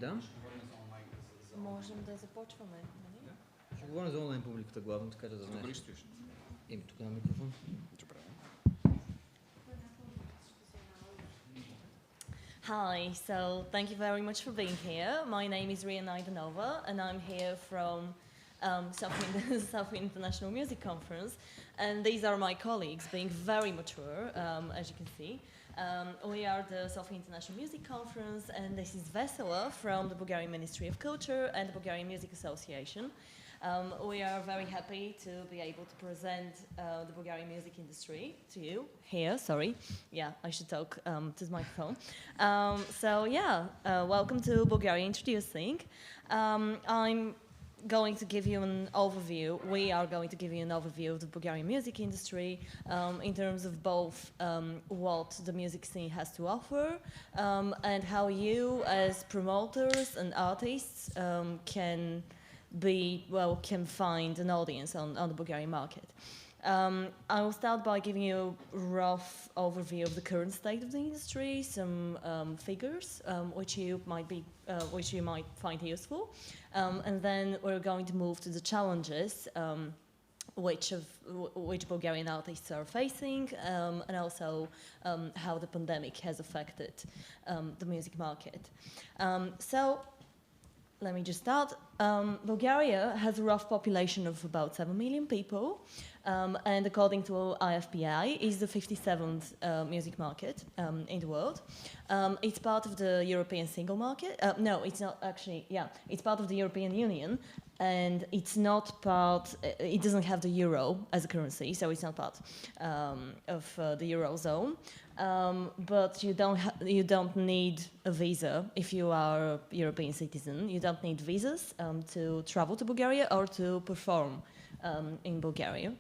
Да. Можем да започваме, нали? Ще говорим за онлайн публиката главно, така да знаеш. Тук ли стоиш? Тук на микрофон. Добре. Hi, so thank you very much for being here. My name is Ria Naidanova, and I'm here from South International Music Conference. And these are my colleagues, being very mature, as you can see. We are the Sofia International Music Conference, and this is Vesela from the Bulgarian Ministry of Culture and the Bulgarian Music Association. We are very happy to be able to present the Bulgarian music industry to you here. Sorry, yeah, I should talk to the microphone. Welcome to Bulgaria Introducing. I'm going to give you an overview. We are going to give you an overview of the Bulgarian music industry in terms of both what the music scene has to offer and how you as promoters and artists can find an audience on the Bulgarian market. I will start by giving you a rough overview of the current state of the industry, some figures which you might find useful, and then we're going to move to the challenges which Bulgarian artists are facing, and also how the pandemic has affected the music market. Let me just start. Bulgaria has a rough population of about 7 million people, and according to IFPI, is the 57th music market in the world. It's part of the European single market. No, it's not actually. Yeah, it's part of the European Union, and it's not part. It doesn't have the euro as a currency, so it's not part of the eurozone. But you don't need a visa if you are a European citizen. You don't need visas to travel to Bulgaria or to perform in Bulgaria.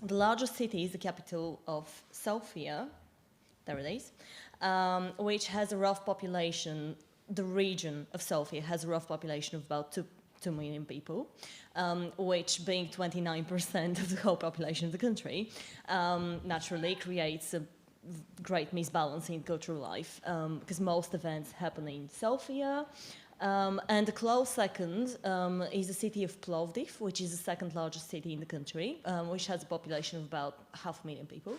The largest city is the capital of Sofia. There it is, which has a rough population. The region of Sofia has a rough population of about 2 million people, which being 29% of the whole population of the country, naturally creates a great misbalance in cultural life because most events happen in Sofia. And a close second is the city of Plovdiv, which is the second largest city in the country, which has a population of about 500,000 people.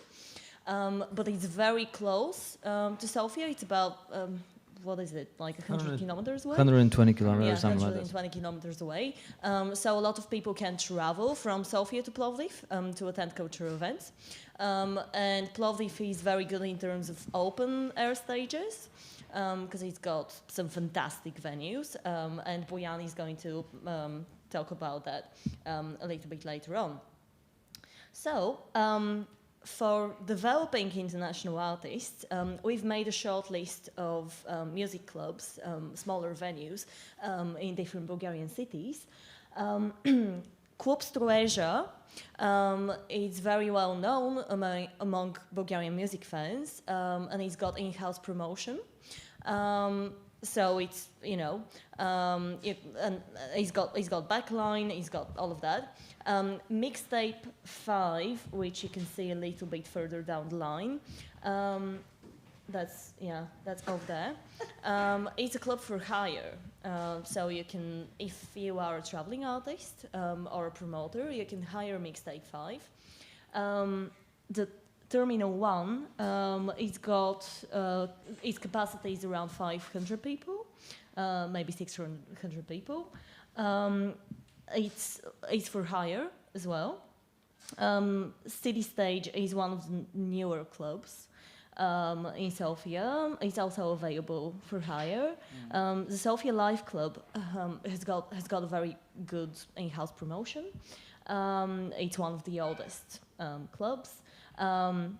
But it's very close to Sofia. It's about what is it, like 100 kilometers away? 120 kilometers, something like that. 120 kilometers away. So a lot of people can travel from Sofia to Plovdiv to attend cultural events. And Plovdiv is very good in terms of open air stages because it's got some fantastic venues. And Bojan is going to talk about that a little bit later on. So, for developing international artists, we've made a short list of music clubs, smaller venues in different Bulgarian cities. Club Strueja is very well known among Bulgarian music fans, and he's got in-house promotion. So it's, he's got backline, he's got all of that. Mixtape 5, which you can see a little bit further down the line. That's over there. It's a club for hire. So you can, if you are a traveling artist or a promoter, you can hire Mixtape 5. The Terminal 1, its capacity is around 500 people, maybe 600 people. It's for hire as well. City Stage is one of the newer clubs in Sofia. It's also available for hire. The Sofia Life Club has got a very good in-house promotion. It's one of the oldest clubs.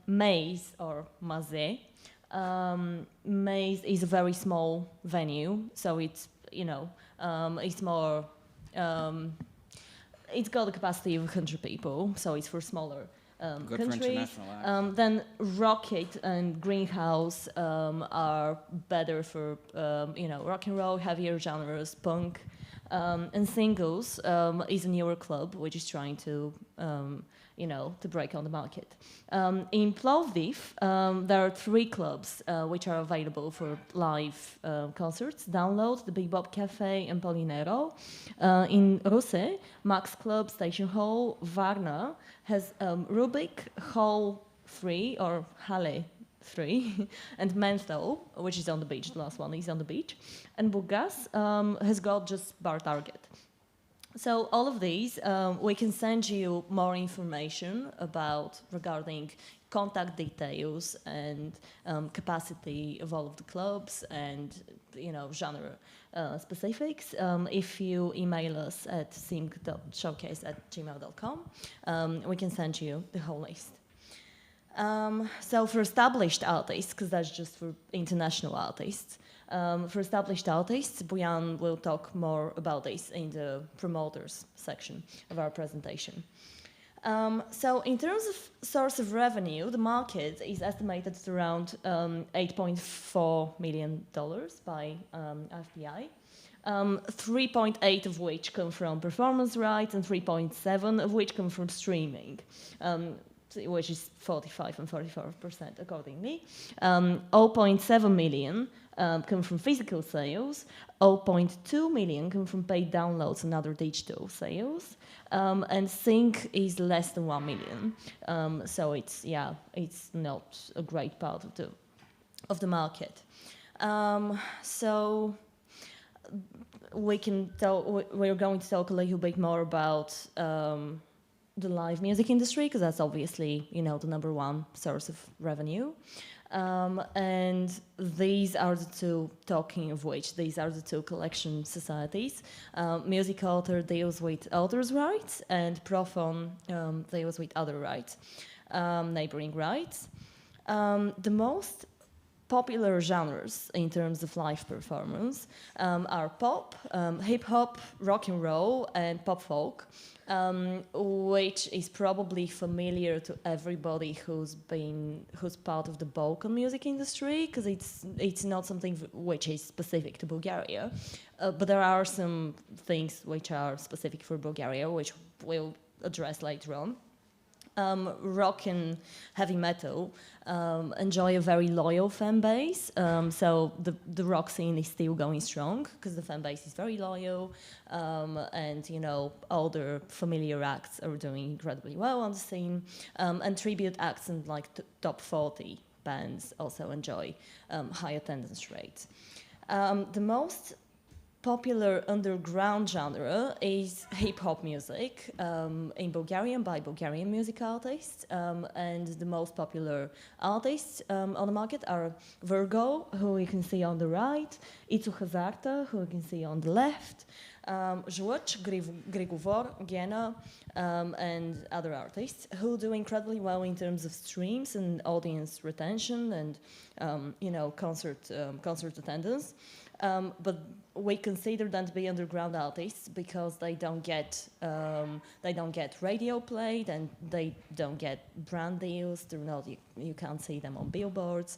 Maze or Maze. Maze is a very small venue, so it's it's more. It's got a capacity of 100 people, so it's for smaller countries. Then Rocket and Greenhouse are better for rock and roll, heavier genres, punk, and Singles is a newer club which is trying to to break on the market. In Plovdiv, there are 3 clubs which are available for live concerts: Download, the Bebop Cafe, and Polinero. In Russe, Max Club, Station Hall, Varna has Rubik, Hall 3 or Halle 3, and Menthol, which is on the beach. The last one is on the beach. And Burgas has got just Bar Target. So all of these, we can send you more information regarding contact details and capacity of all of the clubs and genre specifics. If you email us at sync.showcase@gmail.com, we can send you the whole list. So for established artists, because that's just for international artists, for established artists, Bojan will talk more about this in the promoters section of our presentation. So in terms of source of revenue, the market is estimated at around $8.4 million by FPI. 3.8 of which come from performance rights and 3.7 of which come from streaming. Which is 45% and 44% accordingly. 0.7 million come from physical sales, 0.2 million come from paid downloads and other digital sales, and sync is less than 1 million. So it's not a great part of the market. So we're going to talk a little bit more about the live music industry, because that's obviously, the number one source of revenue. And these are the two collection societies. Music Author deals with authors' rights, and Profon deals with other rights, neighboring rights. The most popular genres in terms of live performance are pop, hip-hop, rock and roll, and pop folk. Which is probably familiar to everybody who's part of the Balkan music industry, because it's not something which is specific to Bulgaria, but there are some things which are specific for Bulgaria, which we'll address later on. Rock and heavy metal enjoy a very loyal fan base, so the rock scene is still going strong because the fan base is very loyal, and all the familiar acts are doing incredibly well on the scene, and tribute acts and top 40 bands also enjoy high attendance rates. The most popular underground genre is hip-hop music in Bulgarian by Bulgarian music artists, and the most popular artists on the market are Virgo, who you can see on the right, Itsu Hazarta, who you can see on the left, Žluč, Grigovor, Gena, and other artists who do incredibly well in terms of streams and audience retention and concert attendance. But we consider them to be underground artists because they don't get radio played and they don't get brand deals. You can't see them on billboards.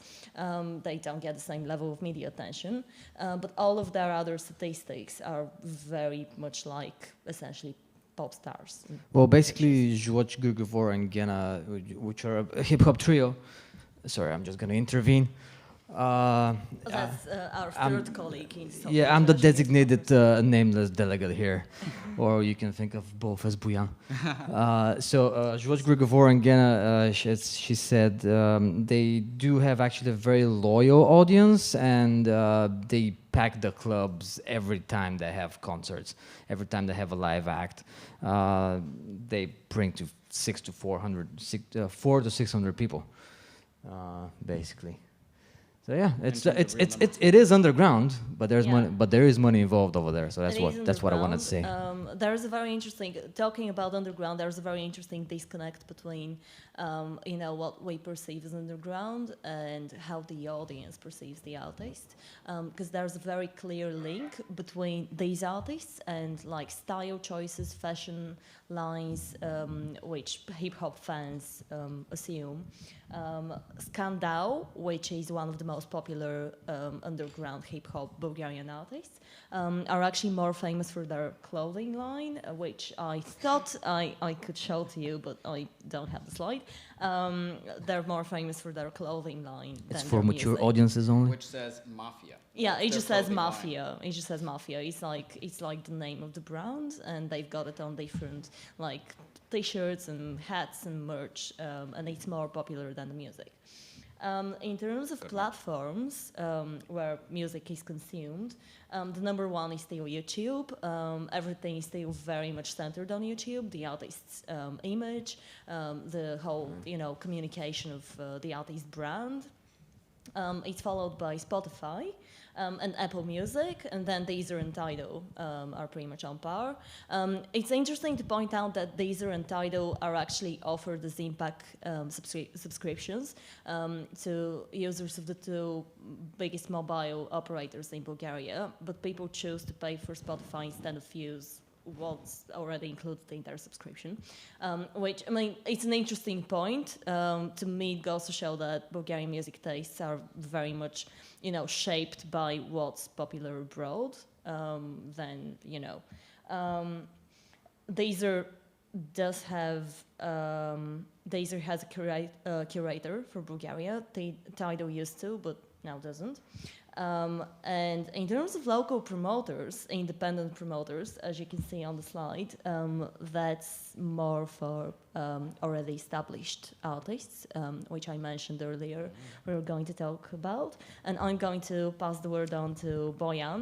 They don't get the same level of media attention. But all of their other statistics are very much like essentially pop stars. Well, basically, Žluč, Grigovor, and Gena, which are a hip hop trio. Sorry, I'm just going to intervene. That's our third colleague in Stockholm. Yeah, I'm the designated nameless delegate here, or you can think of both as Bojan. So Žluč, Grigovor, and Gena, she said they do have actually a very loyal audience, and they pack the clubs every time they have concerts, every time they have a live act. They bring to 400 to 600 people, basically. So yeah, it is underground, but there's money, but there is money involved over there. So that's what I wanted to say. There's a very interesting talking about underground. There's a very interesting disconnect between what we perceive as underground and how the audience perceives the artist, because there's a very clear link between these artists and style choices, fashion lines, which hip hop fans assume. Skandal, which is one of the most popular underground hip-hop Bulgarian artists, are actually more famous for their clothing line, which I thought I could show to you, but I don't have the slide. They're more famous for their clothing line It's than for their mature music. audiences only. Which says Mafia. Yeah, That's it their just says clothing line. Mafia. It just says Mafia. It's like the name of the brand, and they've got it on different like T-shirts and hats and merch, and it's more popular than the music. In terms of platforms where music is consumed, the number one is still YouTube. Everything is still very much centered on YouTube. The artist's image, the whole communication of the artist's brand. It's followed by Spotify and Apple Music, and then Deezer and Tidal are pretty much on par. It's interesting to point out that Deezer and Tidal are actually offered as impact subscriptions to users of the two biggest mobile operators in Bulgaria, but people choose to pay for Spotify instead of use what's already included in their subscription, which, I mean, it's an interesting point. To me, it goes to show that Bulgarian music tastes are very much, shaped by what's popular abroad. Deezer does have, Deezer has a curator for Bulgaria. Tidal used to, but now doesn't. And in terms of local promoters, independent promoters, as you can see on the slide, that's more for already established artists, which I mentioned earlier we were going to talk about. And I'm going to pass the word on to Bojan,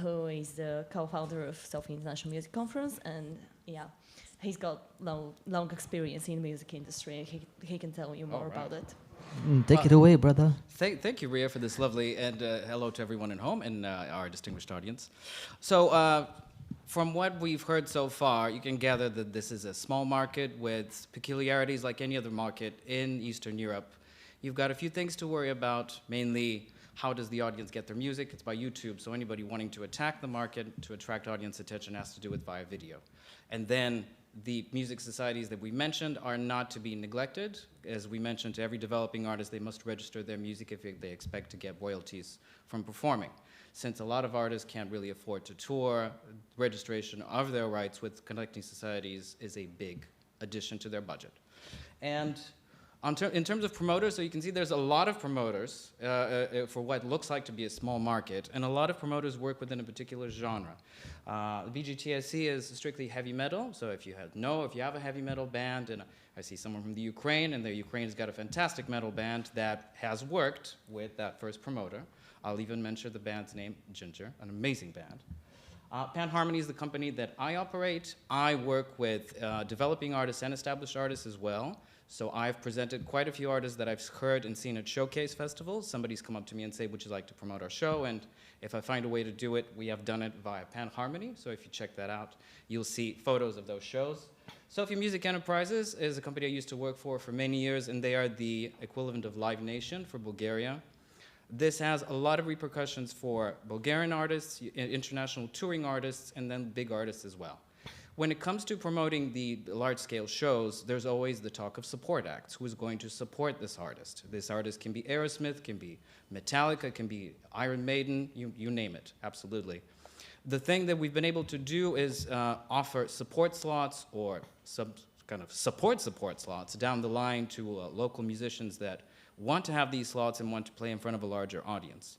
who is the co-founder of Sofia International Music Conference, and yeah, he's got long experience in the music industry. He can tell you more about it. Take it away, brother. Thank you, Ria, for this lovely, and hello to everyone at home and our distinguished audience. So, from what we've heard so far, you can gather that this is a small market with peculiarities like any other market in Eastern Europe. You've got a few things to worry about, mainly how does the audience get their music? It's by YouTube, so anybody wanting to attack the market to attract audience attention has to do it via video. And then the music societies that we mentioned are not to be neglected. As we mentioned, to every developing artist, they must register their music if they expect to get royalties from performing. Since a lot of artists can't really afford to tour, registration of their rights with collecting societies is a big addition to their budget. And in terms of promoters, so you can see there's a lot of promoters for what looks like to be a small market, and a lot of promoters work within a particular genre. BGTSC is strictly heavy metal, so if you have a heavy metal band, and I see someone from the Ukraine, and the Ukraine's got a fantastic metal band that has worked with that first promoter. I'll even mention the band's name, Ginger, an amazing band. Pan Harmony is the company that I operate. I work with developing artists and established artists as well. So I've presented quite a few artists that I've heard and seen at showcase festivals. Somebody's come up to me and say, would you like to promote our show? And if I find a way to do it, we have done it via Pan Harmony. So if you check that out, you'll see photos of those shows. Sofia Music Enterprises is a company I used to work for many years, and they are the equivalent of Live Nation for Bulgaria. This has a lot of repercussions for Bulgarian artists, international touring artists, and then big artists as well. When it comes to promoting the large-scale shows, there's always the talk of support acts. Who's going to support this artist? This artist can be Aerosmith, can be Metallica, can be Iron Maiden, you name it, absolutely. The thing that we've been able to do is offer support slots or some kind of support slots down the line to local musicians that want to have these slots and want to play in front of a larger audience.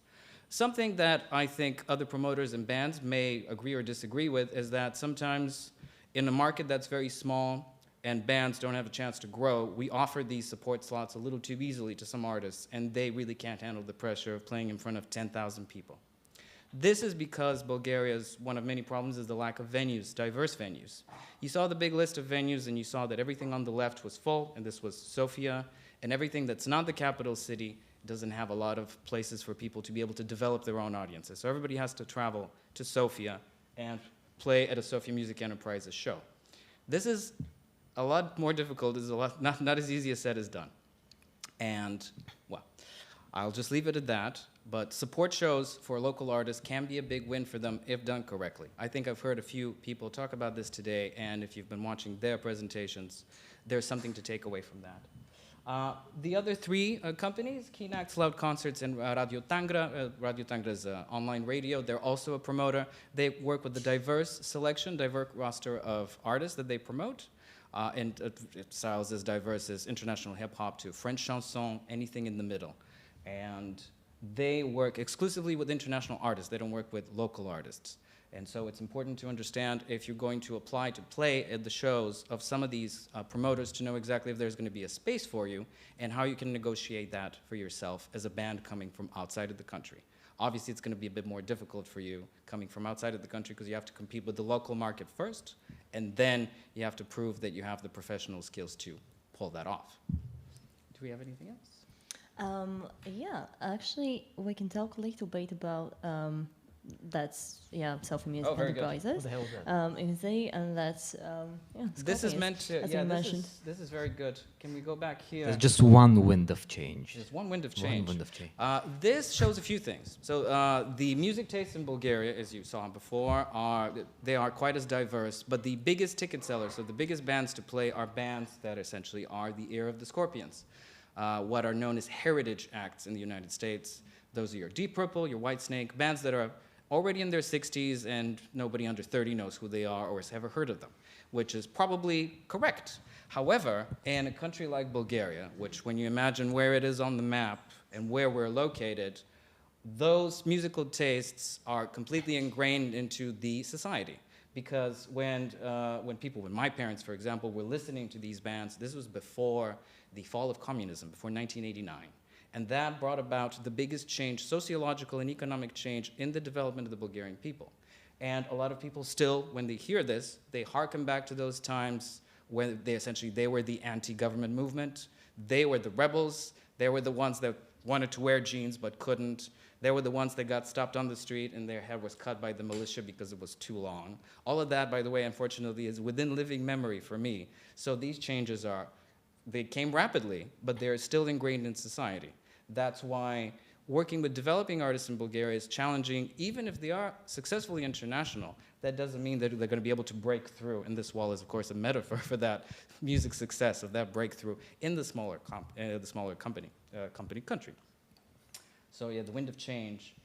Something that I think other promoters and bands may agree or disagree with is that sometimes in a market that's very small and bands don't have a chance to grow, we offer these support slots a little too easily to some artists, and they really can't handle the pressure of playing in front of 10,000 people. This is because Bulgaria's one of many problems is the lack of venues, diverse venues. You saw the big list of venues and you saw that everything on the left was full, and this was Sofia, and everything that's not the capital city doesn't have a lot of places for people to be able to develop their own audiences. So everybody has to travel to Sofia and play at a Sofia Music Enterprises show. This is a lot more difficult. It's not as easy as said as done. And, well, I'll just leave it at that. But support shows for local artists can be a big win for them if done correctly. I think I've heard a few people talk about this today, and if you've been watching their presentations, there's something to take away from that. The other three companies, Kinax, Loud Concerts, and Radio Tangra. Radio Tangra is online radio. They're also a promoter. They work with a diverse selection, diverse roster of artists that they promote. And styles as diverse as international hip-hop to French chanson, anything in the middle. And they work exclusively with international artists. They don't work with local artists. And so it's important to understand if you're going to apply to play at the shows of some of these promoters to know exactly if there's going to be a space for you and how you can negotiate that for yourself as a band coming from outside of the country. Obviously, it's going to be a bit more difficult for you coming from outside of the country because you have to compete with the local market first, and then you have to prove that you have the professional skills to pull that off. Do we have anything else? Yeah, actually, we can talk a little bit about self music Oh, very good. enterprises. What the hell is that? In Z, and that's This is meant to, as yeah, you mentioned. this is very good. Can we go back here? There's just one wind of change. There's one wind of change. One wind of change. This shows a few things. So the music tastes in Bulgaria, as you saw before, they are quite as diverse, but the biggest ticket sellers, so the biggest bands to play are bands that essentially are the ear of the Scorpions, what are known as heritage acts in the United States. Those are your Deep Purple, your Whitesnake, bands that are already in their 60s and nobody under 30 knows who they are or has ever heard of them, which is probably correct. However, in a country like Bulgaria, which when you imagine where it is on the map and where we're located, those musical tastes are completely ingrained into the society. Because when my parents, for example, were listening to these bands, this was before the fall of communism, before 1989. And that brought about the biggest change, sociological and economic change in the development of the Bulgarian people. And a lot of people still, when they hear this, they hearken back to those times when they were the anti-government movement. They were the rebels. They were the ones that wanted to wear jeans but couldn't. They were the ones that got stopped on the street and their hair was cut by the militia because it was too long. All of that, by the way, unfortunately, is within living memory for me. So these changes they came rapidly, but they're still ingrained in society. That's why working with developing artists in Bulgaria is challenging. Even if they are successfully international, that doesn't mean that they're going to be able to break through. And this wall is, of course, a metaphor for that music success, of that breakthrough in the smaller country. So yeah, the wind of change.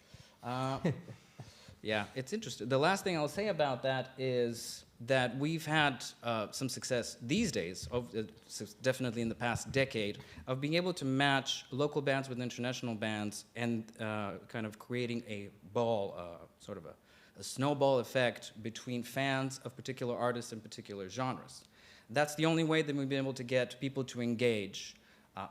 Yeah, it's interesting. The last thing I'll say about that is that we've had some success these days, definitely in the past decade, of being able to match local bands with international bands and kind of creating a ball, sort of a snowball effect between fans of particular artists and particular genres. That's the only way that we've been able to get people to engage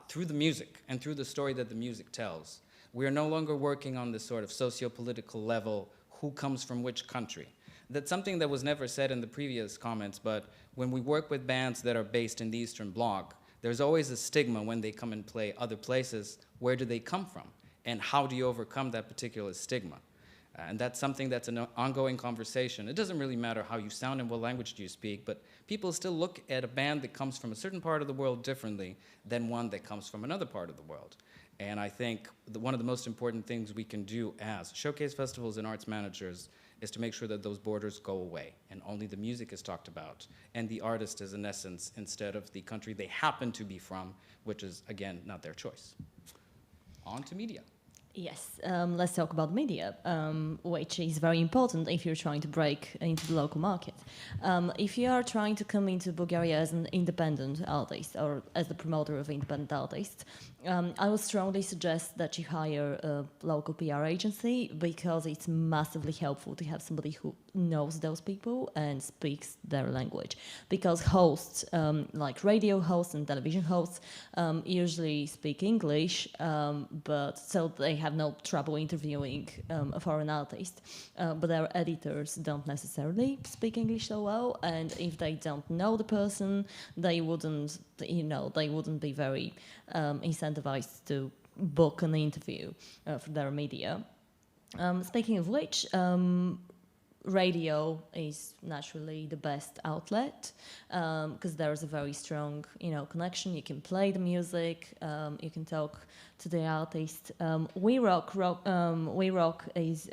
through the music and through the story that the music tells. We are no longer working on this sort of socio-political level, who comes from which country. That's something that was never said in the previous comments, but when we work with bands that are based in the Eastern Bloc, there's always a stigma when they come and play other places. Where do they come from? And how do you overcome that particular stigma? And that's something that's an ongoing conversation. It doesn't really matter how you sound and what language do you speak, but people still look at a band that comes from a certain part of the world differently than one that comes from another part of the world. And I think one of the most important things we can do as showcase festivals and arts managers is to make sure that those borders go away and only the music is talked about and the artist is in essence instead of the country they happen to be from, which is, again, not their choice. On to media. Yes, let's talk about media, which is very important if you're trying to break into the local market. If you are trying to come into Bulgaria as an independent artist or as the promoter of independent artists, I would strongly suggest that you hire a local PR agency because it's massively helpful to have somebody who knows those people and speaks their language. Because hosts, like radio hosts and television hosts, usually speak English, but so they have no trouble interviewing a foreign artist. But their editors don't necessarily speak English so well, and if they don't know the person, they wouldn't be very incentivized to book an interview for their media. Speaking of which, radio is naturally the best outlet because there is a very strong, connection. You can play the music, you can talk to the artist. We Rock is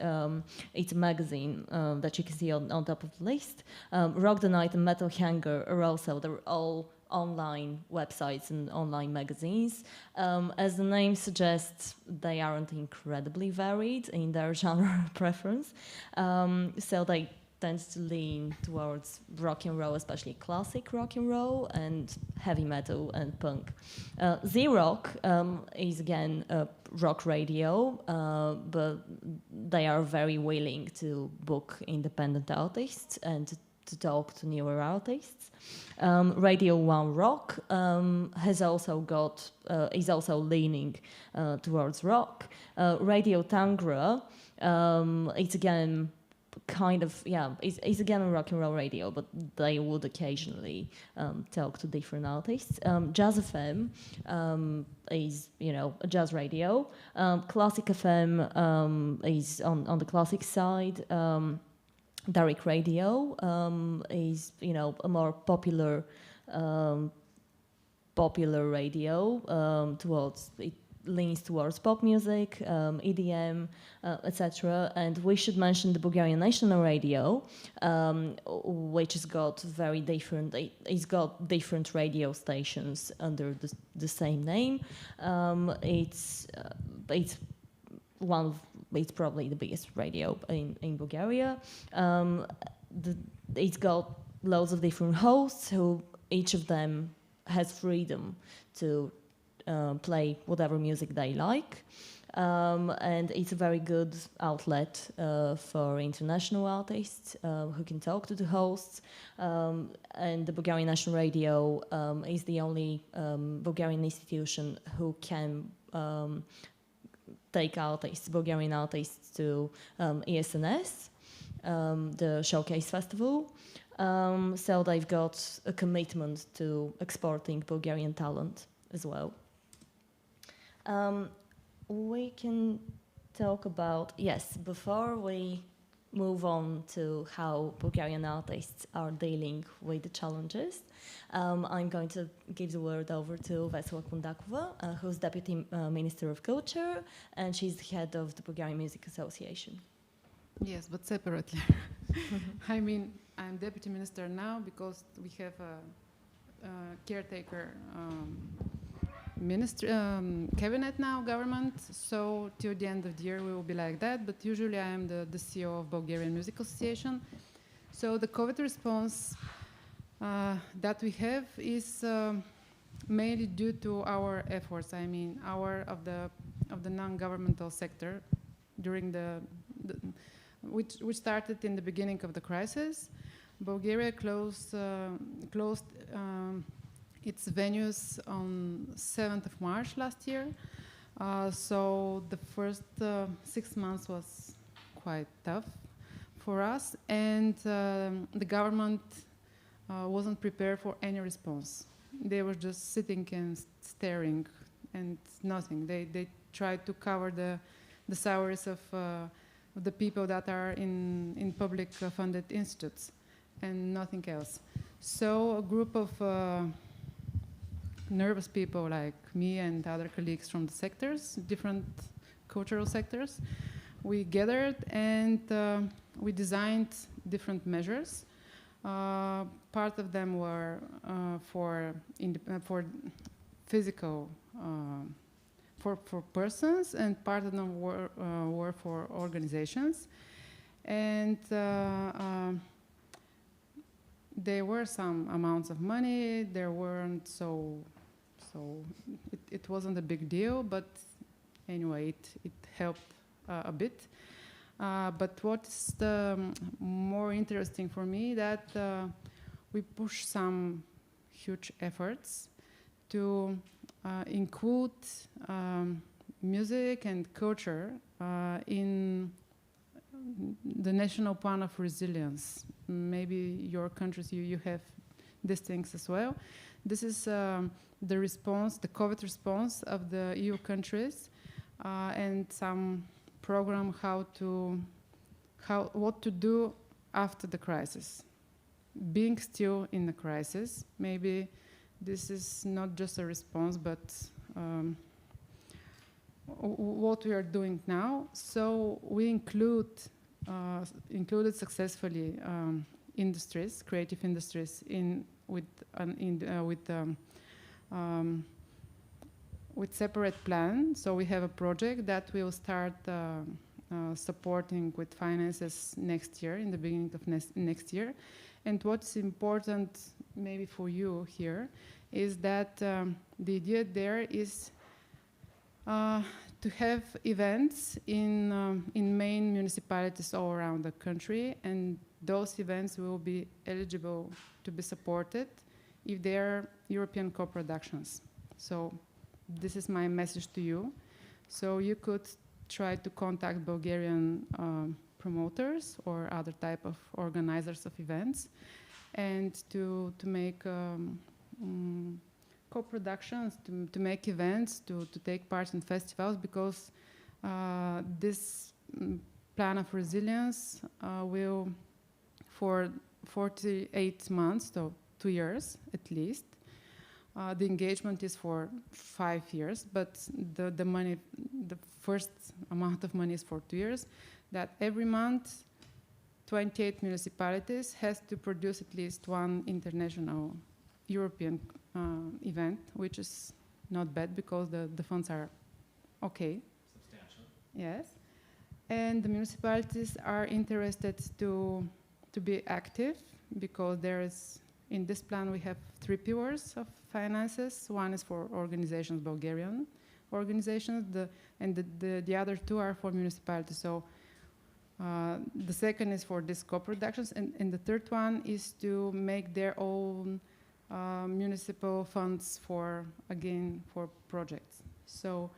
it's a magazine that you can see on top of the list. Rock the Night and Metal Hanger are also, they're all online websites and online magazines. As the name suggests, they aren't incredibly varied in their genre preference. So they tend to lean towards rock and roll, especially classic rock and roll, and heavy metal and punk. Z-Rock is again a rock radio, but they are very willing to book independent artists and to talk to newer artists. Radio One Rock has also got is also leaning towards rock. Radio Tangra, it's again kind of it's again a rock and roll radio, but they would occasionally talk to different artists. Jazz FM is a jazz radio. Classic FM is on the classic side. Derrick Radio is a more popular radio towards it leans towards pop music, EDM, etc. And we should mention the Bulgarian National Radio, which has got very different. It's got different radio stations under the same name. It's probably the biggest radio in Bulgaria. It's got loads of different hosts who each of them has freedom to play whatever music they like. And it's a very good outlet for international artists who can talk to the hosts. And the Bulgarian National Radio is the only Bulgarian institution who can take Bulgarian artists to ESNS, the Showcase Festival. So they've got a commitment to exporting Bulgarian talent as well. We can talk about, before we move on to how Bulgarian artists are dealing with the challenges, I'm going to give the word over to Vesela Kundakova, who's Deputy Minister of Culture, and she's the head of the Bulgarian Music Association. Yes, but separately. I mean, I'm Deputy Minister now because we have a caretaker cabinet now, government, so till the end of the year we will be like that, but usually I am the CEO of Bulgarian Music Association. So the COVID response that we have is mainly due to our efforts, of the non-governmental sector during which started in the beginning of the crisis. Bulgaria closed its venues on 7th of March last year. So the first 6 months was quite tough for us, and the government wasn't prepared for any response. They were just sitting and staring and nothing. They tried to cover the salaries of the people that are in public funded institutes and nothing else. So a group of nervous people like me and other colleagues from the sectors, different cultural sectors, we gathered and we designed different measures. Part of them were for physical, for persons, and part of them were for organizations. And there were some amounts of money. There weren't so it wasn't a big deal, but anyway, it helped a bit. But what's more interesting for me that we push some huge efforts to include music and culture in the national plan of resilience. Maybe your countries, you have these things as well. This is the response, the COVID response of the EU countries, and some program what to do after the crisis. Being still in the crisis, maybe this is not just a response, but what we are doing now. So we included successfully industries, creative industries, in um, with separate plan. So we have a project that will start supporting with finances next year, in the beginning of next year. And what's important maybe for you here is that the idea there is to have events in main municipalities all around the country, and those events will be eligible to be supported if they are European co-productions. So this is my message to you. So you could try to contact Bulgarian promoters or other type of organizers of events, and to make co-productions, to make events, to take part in festivals, because this plan of resilience will, for 48 months, so 2 years at least. The engagement is for 5 years, but the money, the first amount of money is for 2 years. That every month, 28 municipalities has to produce at least one international European event, which is not bad because the funds are okay. Substantial. Yes, and the municipalities are interested to be active, because there is, in this plan we have 3 pillars of finances. One is for organizations, Bulgarian organizations, and the other 2 are for municipalities. So the second is for these co-productions, and the third one is to make their own municipal funds for projects. So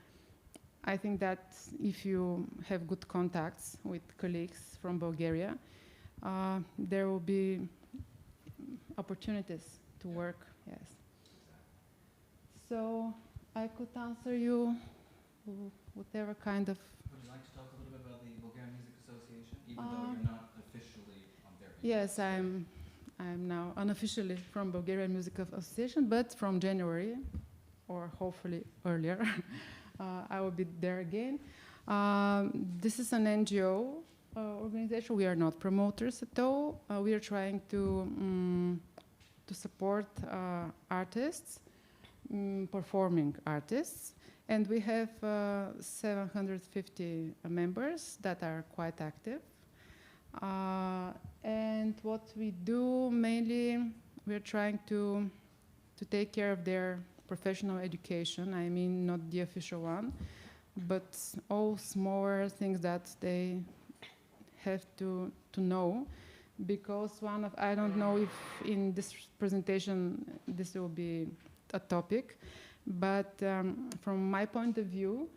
I think that if you have good contacts with colleagues from Bulgaria, there will be opportunities to work. Yes. So I could answer you whatever kind of. Would you like to talk a little bit about the Bulgarian Music Association, even though you're not officially on their behalf? Yes, I'm now unofficially from Bulgarian Music Association, but from January, or hopefully earlier, I will be there again. This is an NGO organization. We are not promoters at all. We are trying to support artists, performing artists, and we have 750 members that are quite active. And what we do mainly, we're trying to take care of their professional education. I mean, not the official one, but all smaller things that they have to know. Because I don't know if in this presentation this will be a topic, but from my point of view,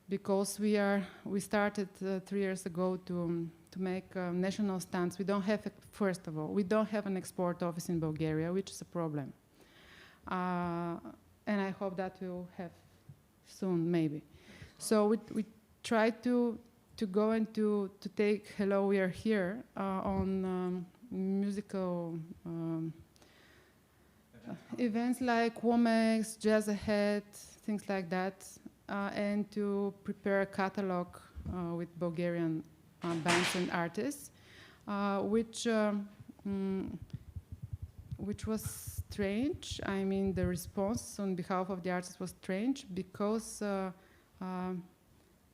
because we started 3 years ago to make national stands. We don't have, first of all, we don't have an export office in Bulgaria, which is a problem. And I hope that we'll have soon, maybe. So we try to go and to take Hello, We Are Here on musical events like WOMEX, Jazz Ahead, things like that, and to prepare a catalog with Bulgarian bands and artists, which was strange. I mean, the response on behalf of the artists was strange, because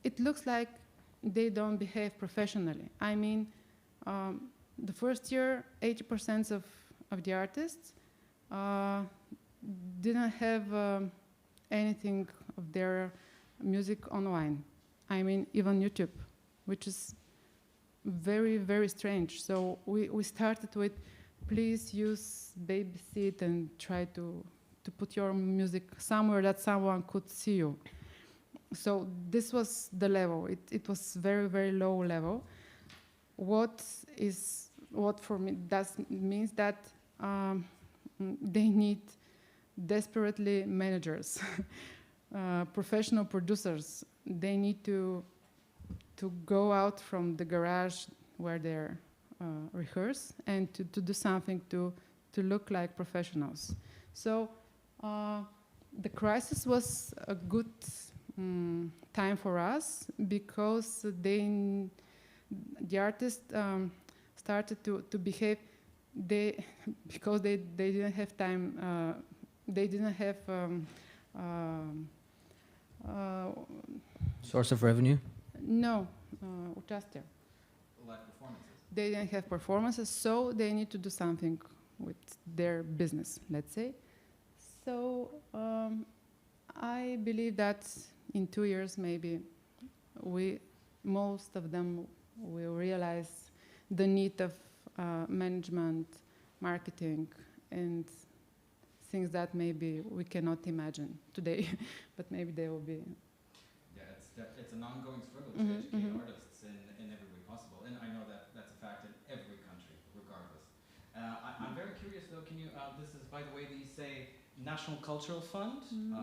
it looks like they don't behave professionally. I mean, the first year, 80% of the artists didn't have anything of their music online. I mean, even YouTube, which is very, very strange. So we started with, please use Babysit and try to put your music somewhere that someone could see you. So this was the level. It was very, very low level. What for me means that they need desperately managers, professional producers. They need to go out from the garage where they're rehearse and to do something to look like professionals. So the crisis was a good time for us, because the artists started to behave they because they didn't have time. They didn't have Source of revenue? no участие. Live performances. They didn't have performances, so they need to do something with their business, let's say. So I believe that in 2 years, maybe most of them will realize the need of management, marketing, and things that maybe we cannot imagine today, but maybe they will be. Yeah, it's an ongoing struggle to educate artists in every way possible, and I know that that's a fact in every country, regardless. I'm very curious, though. Can you? This is, by the way, you say National Cultural Fund,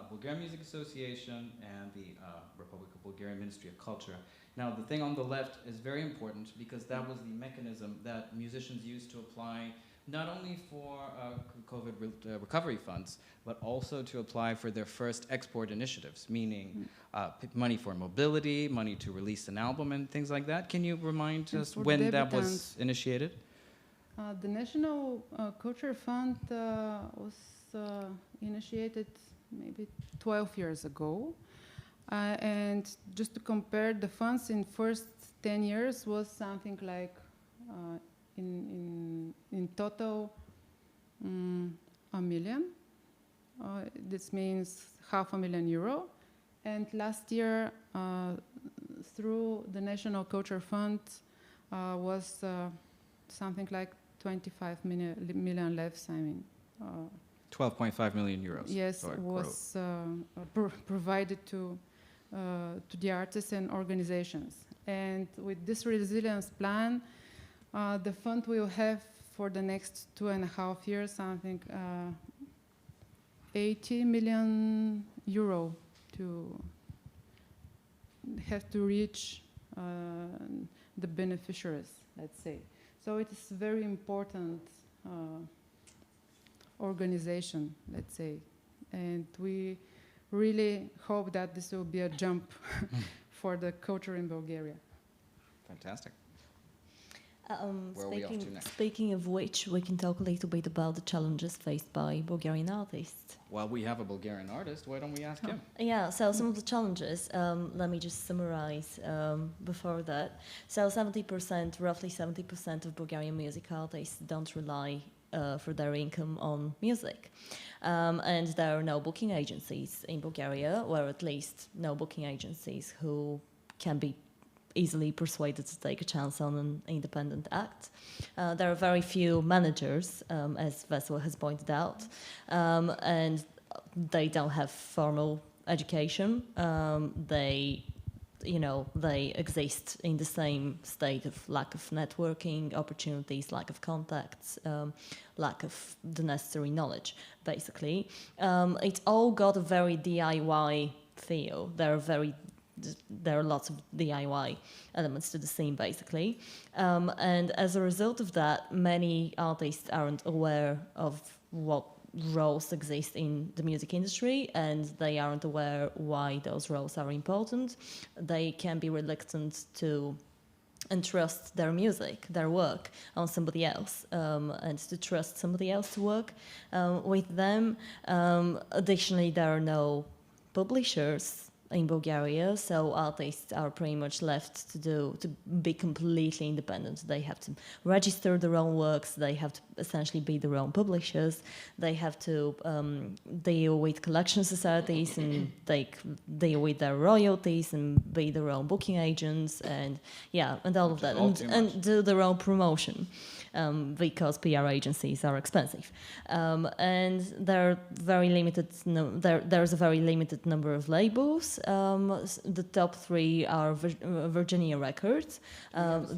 Bulgarian Music Association, and the Republic of Bulgaria Ministry of Culture. Now, the thing on the left is very important because that was the mechanism that musicians used to apply not only for COVID recovery funds, but also to apply for their first export initiatives, meaning money for mobility, money to release an album, and things like that. Can you remind us when that was initiated? The National Culture Fund was initiated maybe 12 years ago. And just to compare, the funds in first 10 years was something like in total a million. This means €500,000. And last year, through the National Culture Fund, was something like 25 million levs. I mean, 12.5 million euros. Yes, was provided to the artists and organizations. And with this resilience plan, the fund will have for the next 2.5 years something 80 million euro to have to reach the beneficiaries, let's say. So it is very important organization, let's say, and we really hope that this will be a jump for the culture in Bulgaria. Fantastic. Where are we off to next? Speaking of which, we can talk a little bit about the challenges faced by Bulgarian artists. Well, we have a Bulgarian artist. Why don't we ask him? Yeah, so some of the challenges, let me just summarize before that. So roughly 70% of Bulgarian music artists don't rely for their income on music. And there are no booking agencies in Bulgaria, or at least no booking agencies who can be easily persuaded to take a chance on an independent act. There are very few managers, as Vesela has pointed out, and they don't have formal education. They exist in the same state of lack of networking opportunities, lack of contacts, lack of the necessary knowledge, basically. It's all got a very DIY feel. There are lots of DIY elements to the scene, basically. And as a result of that, many artists aren't aware of what roles exist in the music industry, and they aren't aware why those roles are important. They can be reluctant to entrust their music, their work, on somebody else, and to trust somebody else to work with them. Additionally, there are no publishers in Bulgaria, so artists are pretty much left to be completely independent. They have to register their own works, they have to essentially be their own publishers, they have to deal with collection societies and deal with their royalties and be their own booking agents and all of that, and do their own promotion. Because PR agencies are expensive, and there are very limited. There's a very limited number of labels. The top 3 are Virginia Records.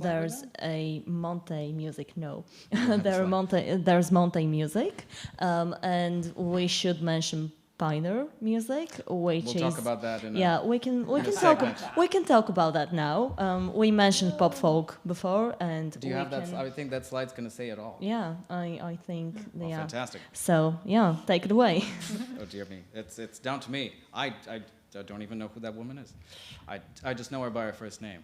There's a Monte Music. No, there's Monte Music, and we should mention Pioneer Music, which we'll talk about that in we can talk about that now. We mentioned pop folk before, and do you have that? I think that slide's going to say it all. Yeah, I think they are. Fantastic. So take it away. Oh dear me, it's down to me. I don't even know who that woman is. I just know her by her first name.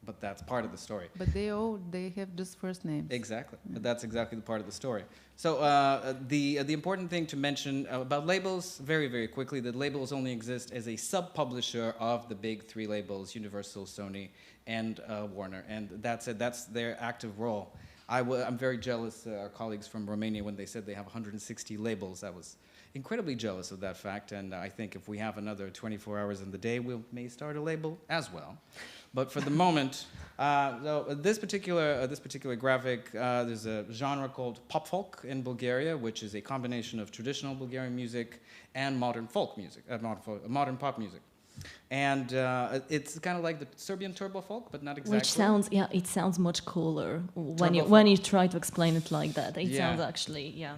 but that's part of the story. But they have just first names. Exactly. But that's exactly the part of the story. So the important thing to mention about labels, very, very quickly, that labels only exist as a sub-publisher of the big three labels, Universal, Sony, and Warner. And that's it. That's their active role. I'm very jealous, our colleagues from Romania, when they said they have 160 labels. I was incredibly jealous of that fact. And I think if we have another 24 hours in the day, we may start a label as well. But for the moment, this particular graphic, there's a genre called pop folk in Bulgaria, which is a combination of traditional Bulgarian music and modern folk music, modern pop music. And it's kind of like the Serbian turbo folk, but not exactly. Which sounds, yeah, it sounds much cooler Turbo when you try to explain it like that. It Yeah. sounds actually, yeah.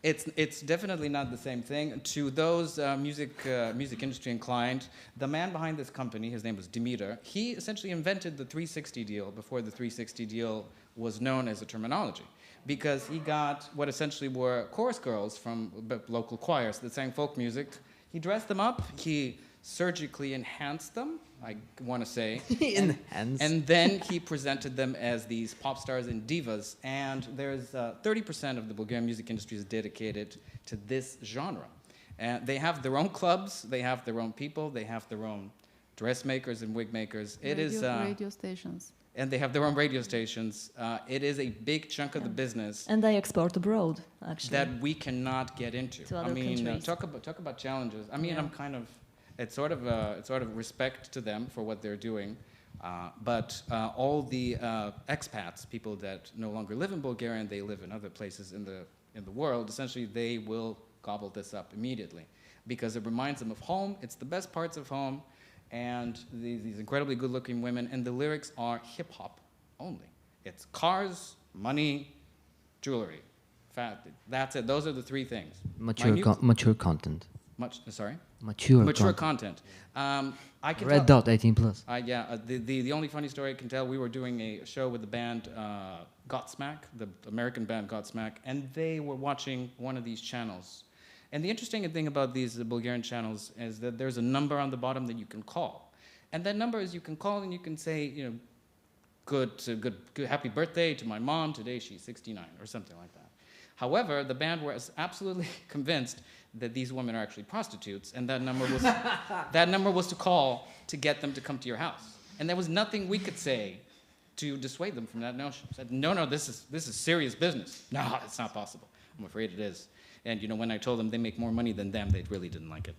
It's definitely not the same thing. To those music industry inclined, the man behind this company, his name was Dimitar, he essentially invented the 360 deal before the 360 deal was known as a terminology. Because he got what essentially were chorus girls from local choirs that sang folk music. He dressed them up, he surgically enhanced them, I want to say. Enhanced. And then he presented them as these pop stars and divas. And there's 30% of the Bulgarian music industry is dedicated to this genre. And they have their own clubs, they have their own people, they have their own dressmakers and wig makers. Radio stations. And they have their own radio stations. It is a big chunk of the business And they export abroad, actually. that we cannot get into. To other I mean, countries. talk about challenges. I mean, Yeah. I'm kind of, it's sort of respect to them for what they're doing, but all the expats, people that no longer live in Bulgaria and they live in other places in the world, essentially they will gobble this up immediately because it reminds them of home. It's the best parts of home, and these incredibly good-looking women, and the lyrics are hip-hop only. It's cars, money, jewelry. That's it. Those are the three things. Mature content. Sorry? Mature content. I can Red tell, dot 18 plus. the only funny story I can tell, we were doing a show with the band Godsmack, the American band Godsmack, and they were watching one of these channels. And the interesting thing about these Bulgarian channels is that there's a number on the bottom that you can call. And that number is you can call and you can say, you know, good happy birthday to my mom, today she's 69, or something like that. However, the band was absolutely convinced that these women are actually prostitutes, and that number was to call to get them to come to your house. And there was nothing we could say to dissuade them from that notion. Said, no, this is serious business. No, it's not possible. I'm afraid it is. And you know, when I told them they make more money than them, they really didn't like it.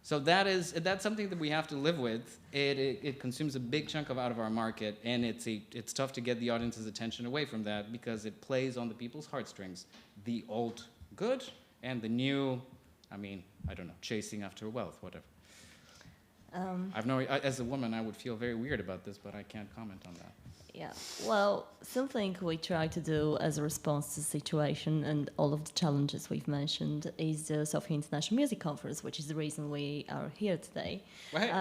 So that's something that we have to live with. It consumes a big chunk out of our market, and it's tough to get the audience's attention away from that because it plays on the people's heartstrings. The old good and the new, I mean, I don't know, chasing after wealth, whatever. As a woman, I would feel very weird about this, but I can't comment on that. Yeah, well, something we try to do as a response to the situation and all of the challenges we've mentioned is the Sofia International Music Conference, which is the reason we are here today. Right.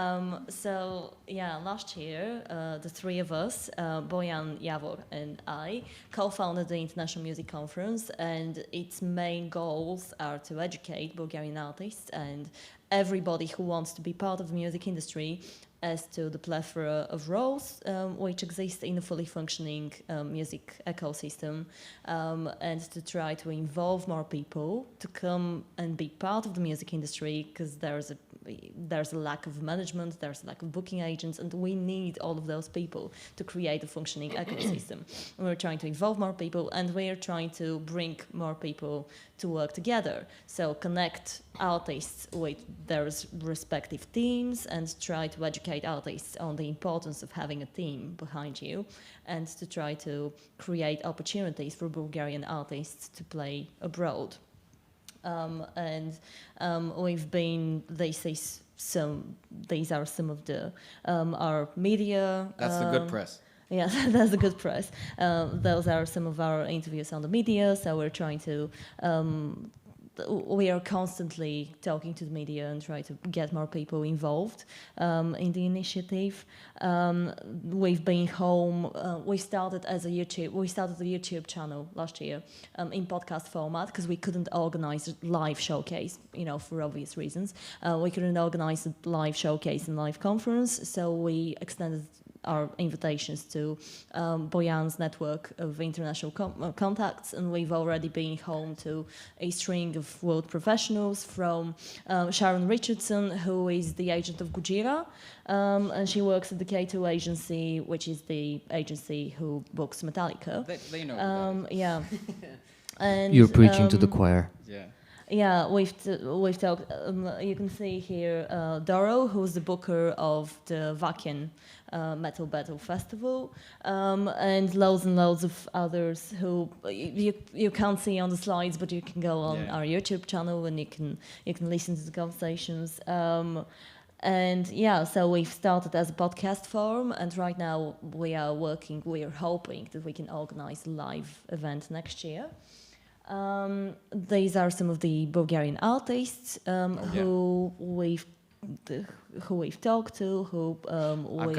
So, yeah, last year, the three of us, Bojan, Javor, and I, co-founded the International Music Conference, and its main goals are to educate Bulgarian artists and everybody who wants to be part of the music industry as to the plethora of roles which exist in a fully functioning music ecosystem, and to try to involve more people to come and be part of the music industry, because there's a lack of management, there's a lack of booking agents, and we need all of those people to create a functioning ecosystem. And we're trying to involve more people, and we're trying to bring more people to work together. So connect artists with their respective teams and try to educate artists on the importance of having a team behind you, and to try to create opportunities for Bulgarian artists to play abroad. We've been, these are some of the our media. That's the good press. Yeah, that's the good press. Those are some of our interviews on the media. So we're trying to we are constantly talking to the media and try to get more people involved in the initiative. We've been home. We started a YouTube channel last year in podcast format because we couldn't organize a live showcase, for obvious reasons. We couldn't organize a live showcase and live conference, so we extended our invitations to Bojan's network of international contacts, and we've already been home to a string of world professionals from Sharon Richardson, who is the agent of Gujira, and she works at the K2 agency, which is the agency who books Metallica. They know. Yeah. And, You're preaching to the choir. Yeah. Yeah, we've talked. You can see here Doro, who's the booker of the Wacken Metal Battle Festival, and loads of others who you can't see on the slides, but you can go on our YouTube channel and you can listen to the conversations. And yeah, so we've started as a podcast forum, and right now we are hoping that we can organize a live event next year. These are some of the Bulgarian artists who we've talked to. I've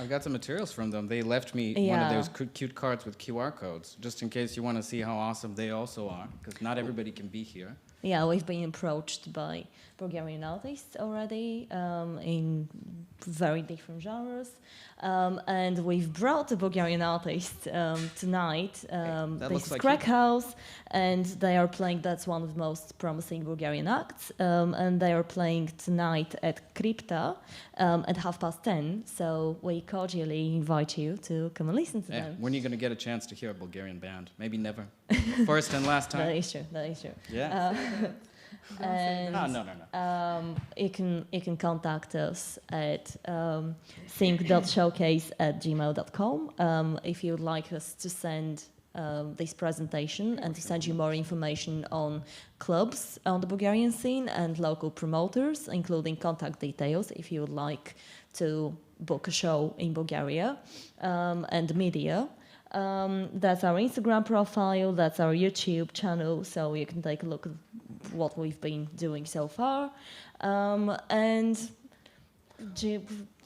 got some materials from them. They left me one of those cute cards with QR codes, just in case you want to see how awesome they also are, because not everybody can be here. Yeah, we've been approached by Bulgarian artists already in very different genres. And we've brought the Bulgarian artist tonight. This is Crack House, and they are playing, that's one of the most promising Bulgarian acts, and they are playing tonight at Crypta at 10:30. So we cordially invite you to come and listen to them. When are you going to get a chance to hear a Bulgarian band? Maybe never. First and last time. That is true. Yeah. And no. you can contact us at think.showcase@gmail.com if you would like us to send this presentation and to send you more information on clubs on the Bulgarian scene and local promoters, including contact details if you would like to book a show in Bulgaria, and the media. That's our Instagram profile, that's our YouTube channel, so you can take a look at what we've been doing so far. And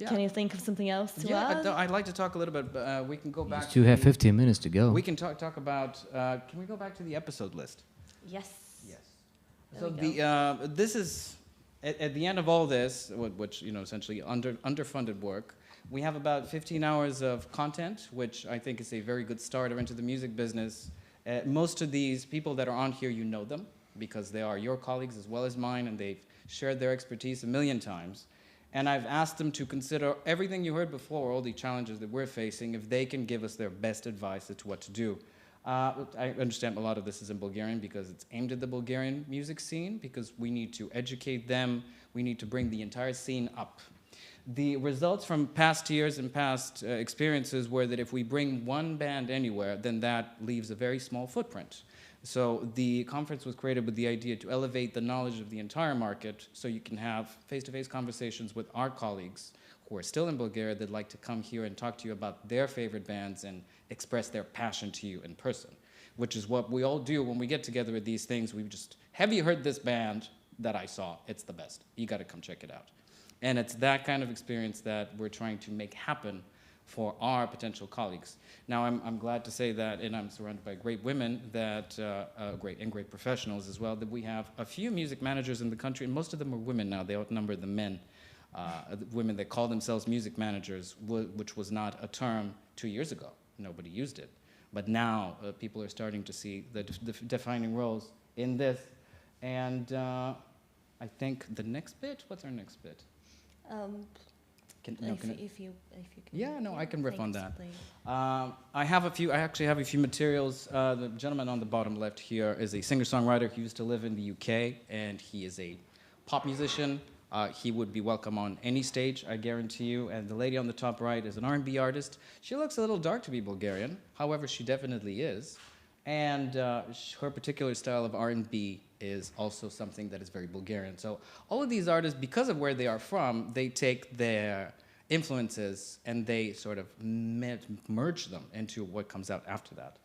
can you think of something else to add? I'd like to talk a little bit. We can go back. You still have 15 minutes to go. We can talk about. Can we go back to the episode list? Yes. So this is at the end of all this, which essentially underfunded work. We have about 15 hours of content, which I think is a very good starter into the music business. Most of these people that are on here, you know them because they are your colleagues as well as mine, and they've shared their expertise a million times. And I've asked them to consider everything you heard before, all the challenges that we're facing, if they can give us their best advice as to what to do. I understand a lot of this is in Bulgarian because it's aimed at the Bulgarian music scene, because we need to educate them, we need to bring the entire scene up. The results from past years and past experiences were that if we bring one band anywhere, then that leaves a very small footprint. So the conference was created with the idea to elevate the knowledge of the entire market so you can have face-to-face conversations with our colleagues who are still in Bulgaria that'd like to come here and talk to you about their favorite bands and express their passion to you in person, which is what we all do when we get together at these things. We just, have you heard this band that I saw? It's the best. You got to come check it out. And it's that kind of experience that we're trying to make happen for our potential colleagues. Now, I'm glad to say that, and I'm surrounded by great women that great professionals as well, that we have a few music managers in the country, and most of them are women now. They outnumber the men. Women that call themselves music managers, which was not a term 2 years ago. Nobody used it. But now people are starting to see the defining roles in this. And I think the next bit, what's our next bit? If you can. Yeah, no, I can riff on that. I actually have a few materials. The gentleman on the bottom left here is a singer-songwriter who used to live in the UK, and he is a pop musician. He would be welcome on any stage, I guarantee you. And the lady on the top right is an R&B artist. She looks a little dark to be Bulgarian. However, she definitely is. And her particular style of R&B is also something that is very Bulgarian. So all of these artists, because of where they are from, they take their influences and they sort of merge them into what comes out after that.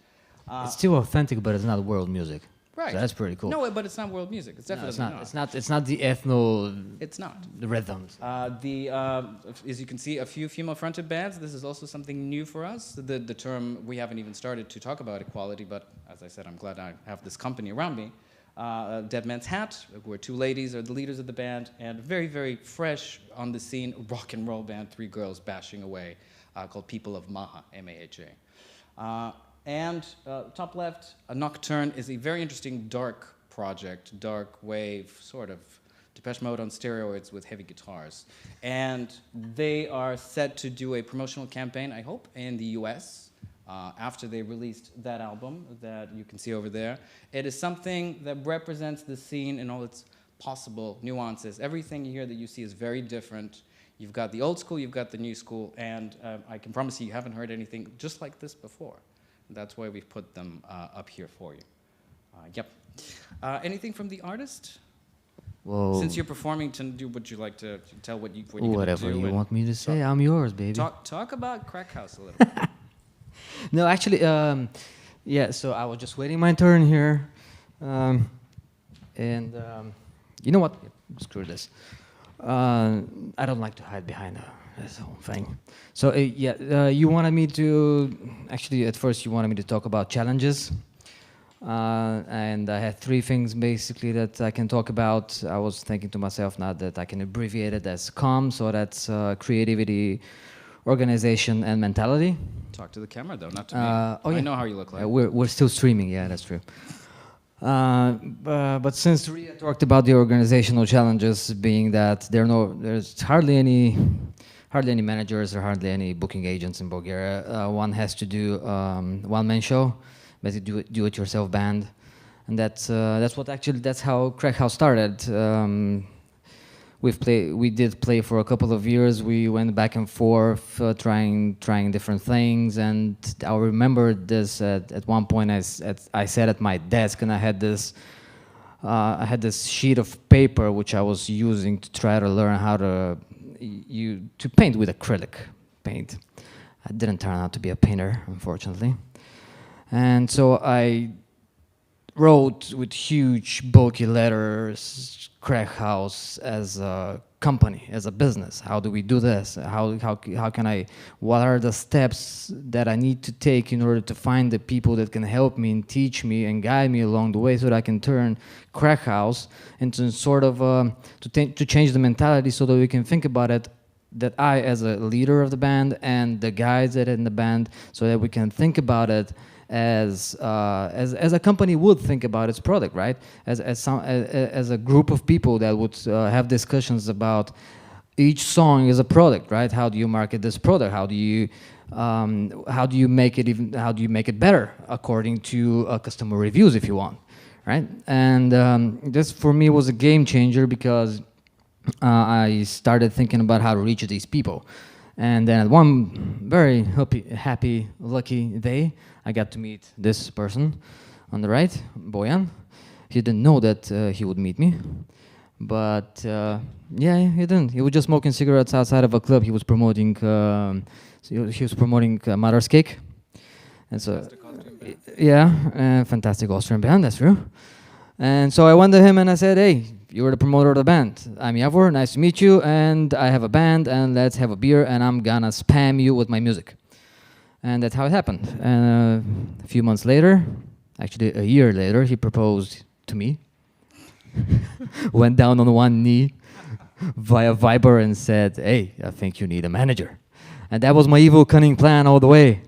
It's still authentic, but it's not world music. Right. So that's pretty cool. No, but it's not world music. It's No, definitely it's not. It's not the ethno It's not. rhythms. As you can see, a few female-fronted bands. This is also something new for us. The term, we haven't even started to talk about equality, but as I said, I'm glad I have this company around me. Dead Man's Hat, where two ladies are the leaders of the band, and very, very fresh on the scene, rock and roll band, three girls bashing away, called People of Maha, M-A-H-A. And top left, a Nocturne is a very interesting dark project, dark wave, sort of Depeche Mode on steroids with heavy guitars. And they are set to do a promotional campaign, I hope, in the US after they released that album that you can see over there. It is something that represents the scene in all its possible nuances. Everything you hear that you see is very different. You've got the old school, you've got the new school, and I can promise you haven't heard anything just like this before. That's why we've put them up here for you. Yep. Anything from the artist? Whoa. Since you're performing, would you like to tell what you're going to do? Whatever you and want me to say, I'm yours, baby. Talk about Crack House a little bit. No, actually, yeah. So I was just waiting my turn here, and you know what? Screw this. I don't like to hide behind this whole thing. So yeah, you wanted me to actually at first you wanted me to talk about challenges, and I had three things basically that I can talk about. I was thinking to myself now that I can abbreviate it as COM, so that's creativity, organization, and mentality. Talk to the camera though, not to me. Oh, yeah. I know how you look like. We're still streaming, yeah, that's true. But since Ria talked about the organizational challenges, being that there's hardly any managers or hardly any booking agents in Bulgaria. One has to do one-man show, basically do-it-yourself band, and that's how Crack House started. We did play for a couple of years. We went back and forth, trying different things. And I remember this at one point. I sat at my desk and I had this sheet of paper which I was using to try to learn how to paint with acrylic paint. I didn't turn out to be a painter, unfortunately. And so I wrote with huge bulky letters Crack House as a company, as a business. How do we do this? What are the steps that I need to take in order to find the people that can help me and teach me and guide me along the way so that I can turn Crack House into sort of to change the mentality so that we can think about it, that I as a leader of the band and the guys that are in the band, so that we can think about it as a company would think about its product, right? As a group of people that would have discussions about each song is a product, right? How do you market this product? How do you make it better according to customer reviews, if you want, right? And this for me was a game changer because I started thinking about how to reach these people. And then at one very happy, lucky day, I got to meet this person on the right, Bojan. He didn't know that he would meet me, but yeah, he didn't. He was just smoking cigarettes outside of a club. He was promoting. Mother's Cake, and so yeah, fantastic Austrian band. That's true. And so I went to him and I said, "Hey, you were the promoter of the band. I'm Javor, nice to meet you, and I have a band, and let's have a beer, and I'm gonna spam you with my music." And that's how it happened. And a few months later, actually a year later, he proposed to me. Went down on one knee via Viber and said, "Hey, I think you need a manager." And that was my evil, cunning plan all the way.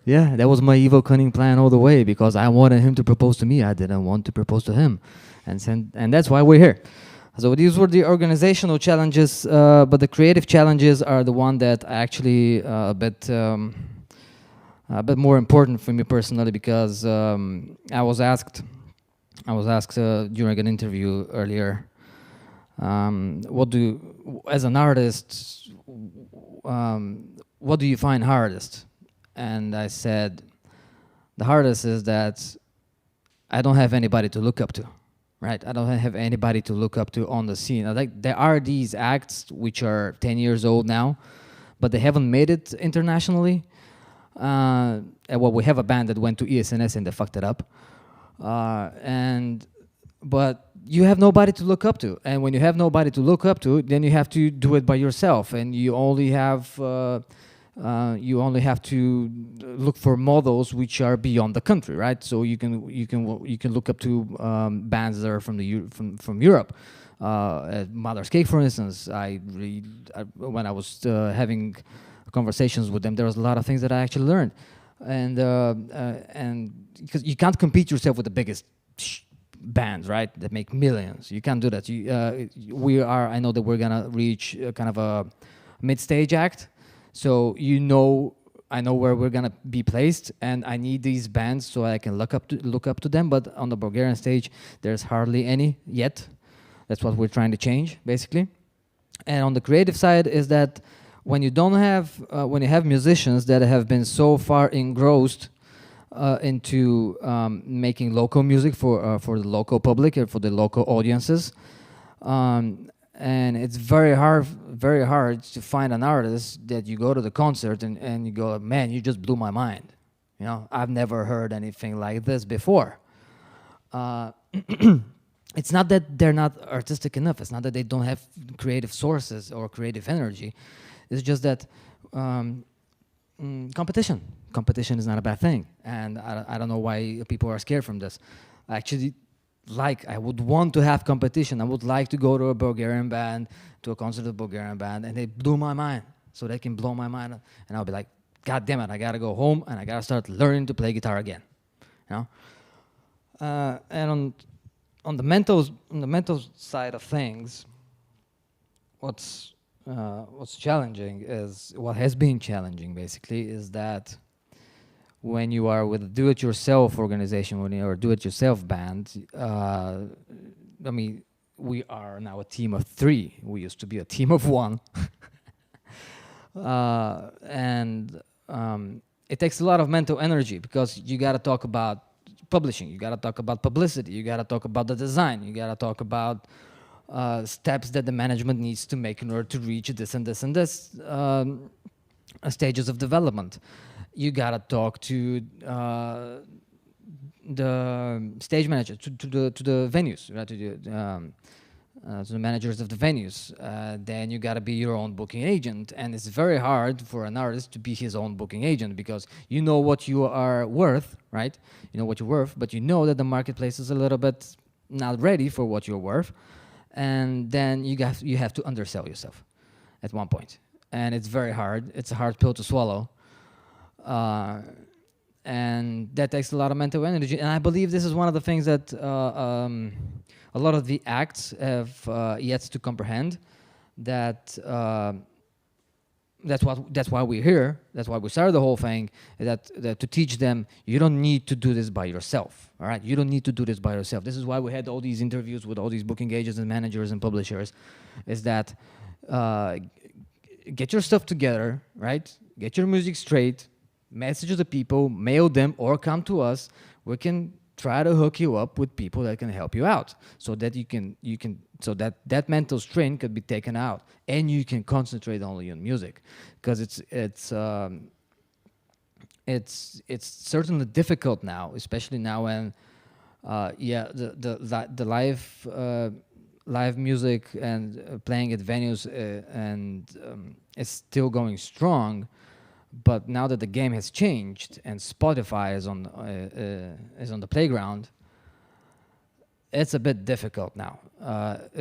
Yeah, that was my evil, cunning plan all the way, because I wanted him to propose to me. I didn't want to propose to him. And that's why we're here. So these were the organizational challenges, but the creative challenges are the one that are actually a bit more important for me personally, because I was asked during an interview earlier, as an artist, what do you find hardest? And I said, the hardest is that I don't have anybody to look up to. Right, I don't have anybody to look up to on the scene. Like, there are these acts which are 10 years old now, but they haven't made it internationally. Well, we have a band that went to ESNS and they fucked it up. and but you have nobody to look up to, and when you have nobody to look up to, then you have to do it by yourself, and you only have to look for models which are beyond the country, right? So you can look up to bands that are from Europe. Mother's Cake, for instance, when I was having conversations with them, there was a lot of things that I actually learned, and because you can't compete yourself with the biggest bands, right, that make millions. You can't do that. I know that we're gonna reach kind of a mid-stage act, so I know where we're gonna be placed, and I need these bands so I can look up to them. But on the Bulgarian stage, there's hardly any yet. That's what we're trying to change, basically. And on the creative side is that when you have musicians that have been so far engrossed into making local music for the local public and for the local audiences, and it's very hard to find an artist that you go to the concert and you go, man, you just blew my mind. I've never heard anything like this before. It's not that they're not artistic enough. It's not that they don't have creative sources or creative energy. It's just that competition is not a bad thing, and I don't know why people are scared from this. Actually, I would want to have competition. I would like to go to a Bulgarian band, to a concert of a Bulgarian band, and they blew my mind, so they can blow my mind, and I'll be like, God damn it, I gotta go home and I gotta start learning to play guitar again, And on the mental side of things, what's challenging is what has been challenging basically is that when you are with a do-it-yourself organization, when you are a do-it-yourself band, we are now a team of 3. We used to be a team of 1, and it takes a lot of mental energy because you got to talk about publishing, you got to talk about publicity, you got to talk about the design, you got to talk about steps that the management needs to make in order to reach this and this and this stages of development. You got to talk to the stage manager, to the venues, right? To the managers of the venues. Then you got to be your own booking agent, and it's very hard for an artist to be his own booking agent because you know what you are worth, right? You know what you're worth, but you know that the marketplace is a little bit not ready for what you're worth, and then you have to undersell yourself at one point, and it's very hard. It's a hard pill to swallow. And that takes a lot of mental energy, and I believe this is one of the things that a lot of the acts have yet to comprehend. That's why we're here. That's why we started the whole thing. That to teach them, you don't need to do this by yourself. All right, you don't need to do this by yourself. This is why we had all these interviews with all these booking agents and managers and publishers. Is that get your stuff together, right? Get your music straight. Message the people, mail them, or come to us. We can try to hook you up with people that can help you out, so that so that mental strain could be taken out, and you can concentrate only on music, because it's certainly difficult now, especially now when the live music and playing at venues and is still going strong. But now that the game has changed and Spotify is on the playground, it's a bit difficult now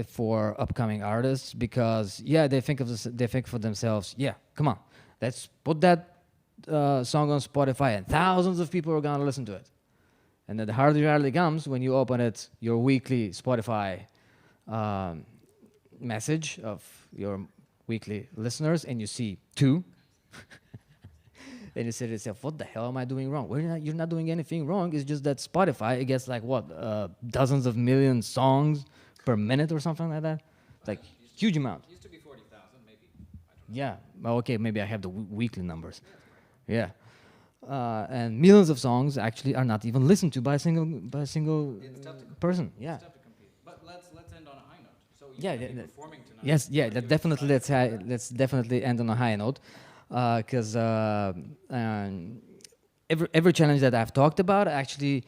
for upcoming artists, because they think for themselves, come on, let's put that song on Spotify and thousands of people are gonna listen to it. And then the harder reality comes when you open your weekly Spotify message of your weekly listeners, and you see 2. And you say to yourself, what the hell am I doing wrong? Well, you're not doing anything wrong. It's just that Spotify, it gets like dozens of million songs per minute or something like that. Like huge amount. Used to be 40,000, maybe. Yeah. Well, okay, maybe I have the weekly numbers. Yeah. And millions of songs actually are not even listened to by a single person. Yeah. It's tough to compete. But let's end on a high note. So performing tonight. Yes. Yeah. That definitely. Let's definitely end on a high note. Because every challenge that I've talked about actually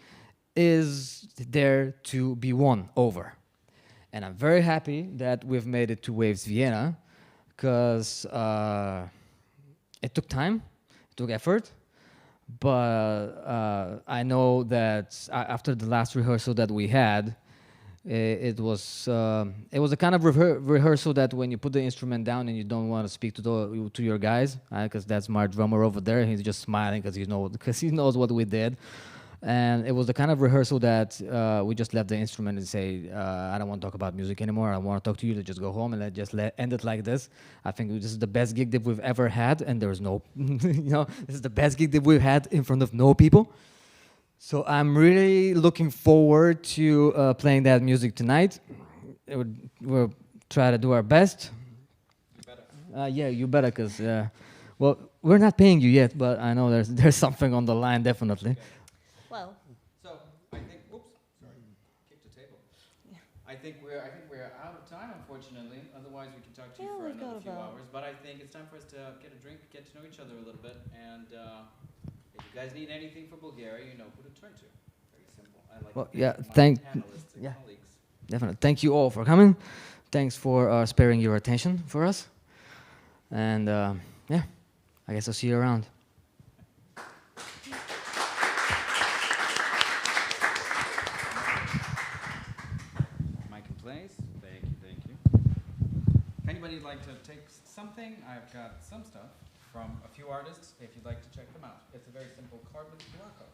is there to be won over. And I'm very happy that we've made it to Waves Vienna, because it took time, it took effort, but I know that after the last rehearsal that we had, it was a kind of rehearsal that when you put the instrument down and you don't want to speak to your guys, because that's my drummer over there. He's just smiling because he knows what we did, and it was the kind of rehearsal that we just left the instrument and say, I don't want to talk about music anymore. I want to talk to you. To just go home and end it like this. I think this is the best gig that we've ever had, and there's no, this is the best gig that we've had in front of no people. So I'm really looking forward to playing that music tonight. We'll try to do our best. You better. Yeah, you better, because well, we're not paying you yet, but I know there's something on the line, definitely. Well, So I think, oops, sorry, kicked the table. I think we're out of time, unfortunately. Otherwise, we can talk to you Yeah, for we've another got few about- hours. But I think it's time for us to get a drink, get to know each other a little bit, and if you guys need anything for Bulgaria, you know who to turn to. Very simple. I like Well, to yeah, thank my panelists and yeah. colleagues. Definitely. Thank you all for coming. Thanks for sparing your attention for us. And yeah, I guess I'll see you around. Mike and Place. Thank you, thank you. If anybody would like to take something, I've got some stuff from a few artists if you'd like to check them out. It's a very simple card with a QR code.